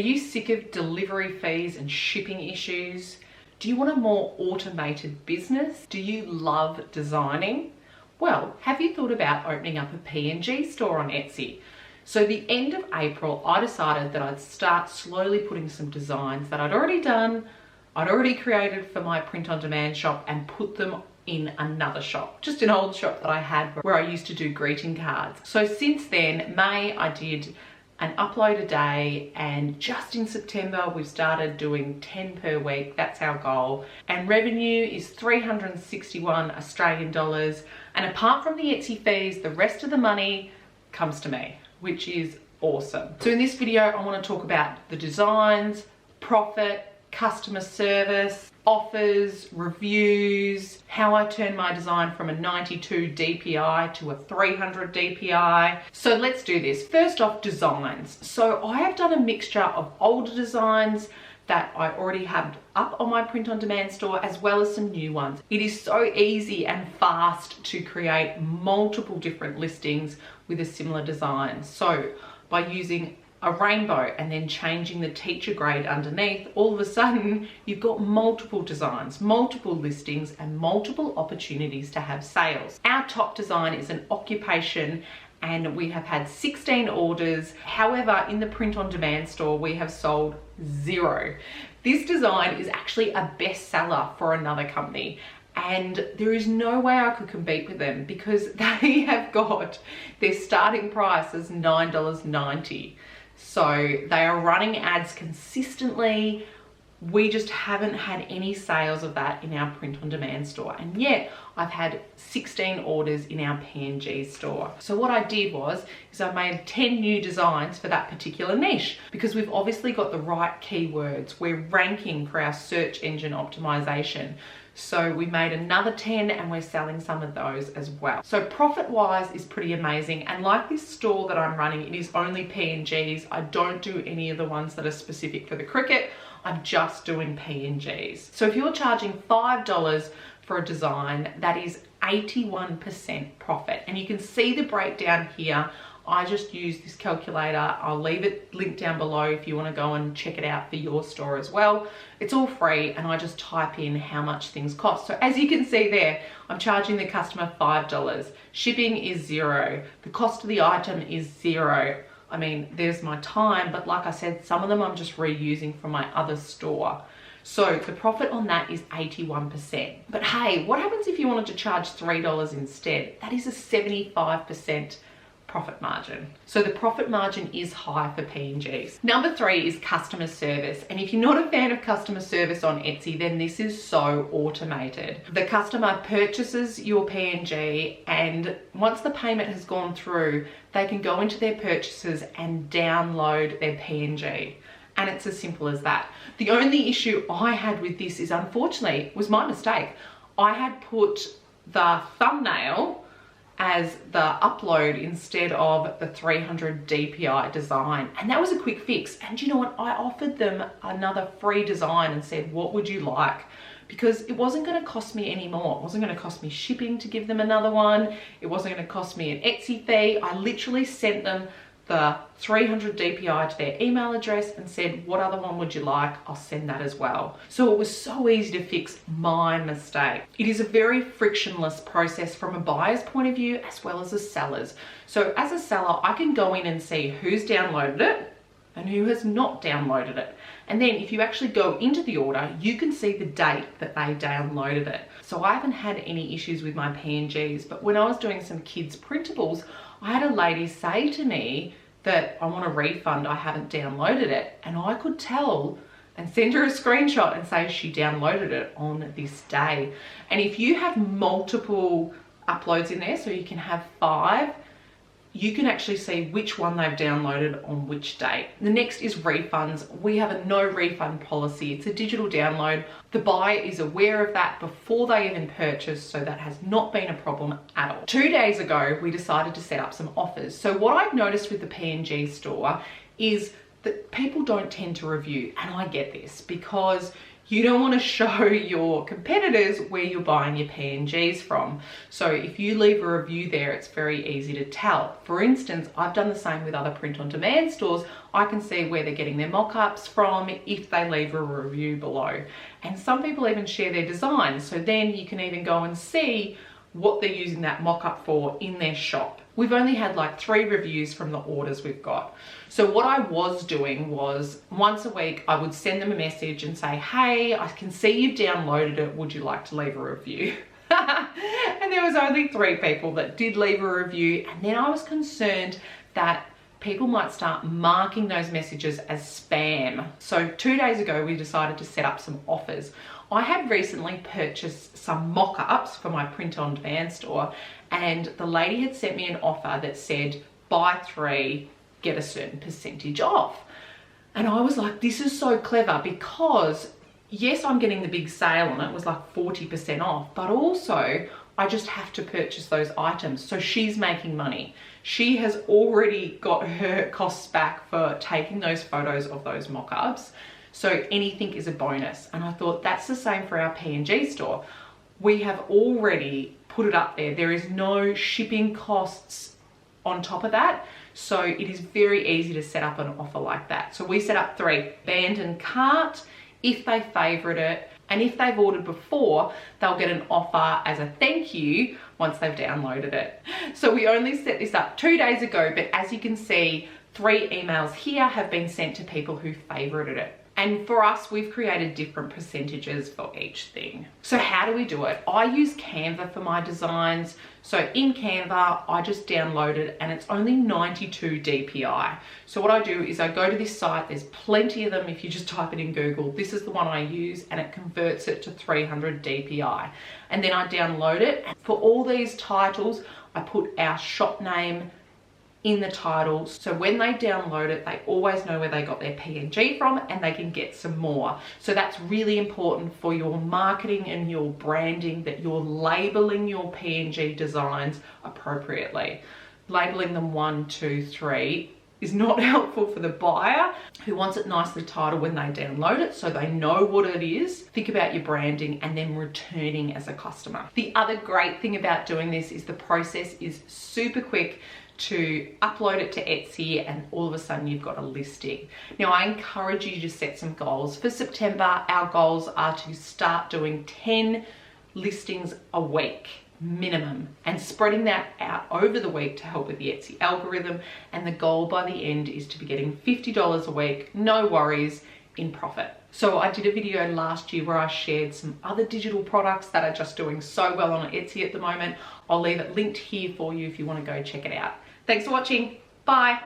Are you sick of delivery fees and shipping issues? Do you want a more automated business? Do you love designing? Well, have you thought about opening up a PNG store on Etsy? So the end of April, I decided that I'd start slowly putting some designs that I'd already done, I'd already created for my print-on-demand shop, and put them in another shop, just an old shop that I had where I used to do greeting cards. So since then, May, I did an upload a day, and just in September we've started doing 10 per week. That's our goal, and revenue is 361 Australian dollars, and apart from the Etsy fees, the rest of the money comes to me, which is awesome. So in this video I want to talk about the designs, profit, customer service, offers, reviews, how I turn my design from a 92 DPI to a 300 DPI. So let's do this. First off, designs. So I have done a mixture of older designs that I already have up on my print-on-demand store, as well as some new ones. It is so easy and fast to create multiple different listings with a similar design. So by using a rainbow and then changing the teacher grade underneath, all of a sudden you've got multiple designs, multiple listings, and multiple opportunities to have sales. Our top design is an occupation, and we have had 16 orders. However, in the print-on-demand store, we have sold 0. This design is actually a bestseller for another company, and there is no way I could compete with them because they have got their starting price as $9.90. So they are running ads consistently. We just haven't had any sales of that in our print-on-demand store, and yet I've had 16 orders in our PNG store. So what I did is I made 10 new designs for that particular niche, because we've obviously got the right keywords. We're ranking for our search engine optimization. So we made another 10, and we're selling some of those as well. So profit-wise is pretty amazing. And like this store that I'm running, it is only PNGs. I don't do any of the ones that are specific for the cricket. I'm just doing PNGs. So if you're charging $5 for a design, that is 81% profit. And you can see the breakdown here. I just use this calculator. I'll leave it linked down below if you want to go and check it out for your store as well. It's all free, and I just type in how much things cost. So as you can see there, I'm charging the customer $5. Shipping is 0. The cost of the item is 0. I mean, there's my time, but like I said, some of them I'm just reusing from my other store. So the profit on that is 81%. But hey, what happens if you wanted to charge $3 instead? That is a 75% profit margin. So the profit margin is high for PNGs. Number 3 is customer service. And if you're not a fan of customer service on Etsy, then this is so automated. The customer purchases your PNG, and once the payment has gone through, they can go into their purchases and download their PNG. And it's as simple as that. The only issue I had with this is, unfortunately, was my mistake. I had put the thumbnail as the upload instead of the 300 DPI design. And that was a quick fix. And you know what? I offered them another free design and said, what would you like? Because it wasn't gonna cost me any more. It wasn't gonna cost me shipping to give them another one. It wasn't gonna cost me an Etsy fee. I literally sent them the 300 DPI to their email address and said, what other one would you like? I'll send that as well. So it was so easy to fix my mistake. It is a very frictionless process from a buyer's point of view, as well as a seller's. So as a seller, I can go in and see who's downloaded it and who has not downloaded it. And then if you actually go into the order, you can see the date that they downloaded it. So I haven't had any issues with my PNGs, but when I was doing some kids printables, I had a lady say to me that I want a refund, I haven't downloaded it. And I could tell and send her a screenshot and say she downloaded it on this day. And if you have multiple uploads in there, so you can have 5, you can actually see which one they've downloaded on which date. The next is refunds. We have a no refund policy. It's a digital download. The buyer is aware of that before they even purchase, so that has not been a problem at all. 2 days ago, we decided to set up some offers. So what I've noticed with the PNG store is that people don't tend to review, and I get this because You don't want to show your competitors where you're buying your PNGs from. So if you leave a review there, it's very easy to tell. For instance, I've done the same with other print-on-demand stores. I can see where they're getting their mock-ups from if they leave a review below. And some people even share their designs. So then you can even go and see what they're using that mock-up for in their shop. We've only had like 3 reviews from the orders we've got. So what I was doing was once a week, I would send them a message and say, hey, I can see you've downloaded it. Would you like to leave a review? And there was only 3 people that did leave a review. And then I was concerned that people might start marking those messages as spam. So 2 days ago, we decided to set up some offers. I had recently purchased some mock-ups for my print-on-demand store, and the lady had sent me an offer that said, buy 3, get a certain percentage off. And I was like, this is so clever, because yes, I'm getting the big sale on it. It was like 40% off, but also I just have to purchase those items. So she's making money. She has already got her costs back for taking those photos of those mock-ups. So anything is a bonus. And I thought that's the same for our PNG store. We have already put it up there. There is no shipping costs on top of that. So it is very easy to set up an offer like that. So we set up 3, abandoned cart, if they favorite it, and if they've ordered before, they'll get an offer as a thank you once they've downloaded it. So we only set this up 2 days ago, but as you can see, 3 emails here have been sent to people who favorited it. And for us, we've created different percentages for each thing. So how do we do it? I use CANVA for my designs. So in CANVA, I just download it and it's only 92 DPI. So what I do is I go to this site, there's plenty of them if you just type it in Google. This is the one I use and it converts it to 300 DPI. And then I download it. And for all these titles, I put our shop name in the title, so when they download it, they always know where they got their PNG from and they can get some more. So that's really important for your marketing and your branding, that you're labeling your PNG designs appropriately. Labeling them 1, 2, 3 is not helpful for the buyer who wants it nicely titled when they download it so they know what it is. Think about your branding and then returning as a customer. The other great thing about doing this is the process is super quick to upload it to Etsy and all of a sudden you've got a listing. Now I encourage you to set some goals. For September, our goals are to start doing 10 listings a week minimum and spreading that out over the week to help with the Etsy algorithm. And the goal by the end is to be getting $50 a week, no worries, in profit. So I did a video last year where I shared some other digital products that are just doing so well on Etsy at the moment. I'll leave it linked here for you if you want to go check it out. Thanks for watching. Bye.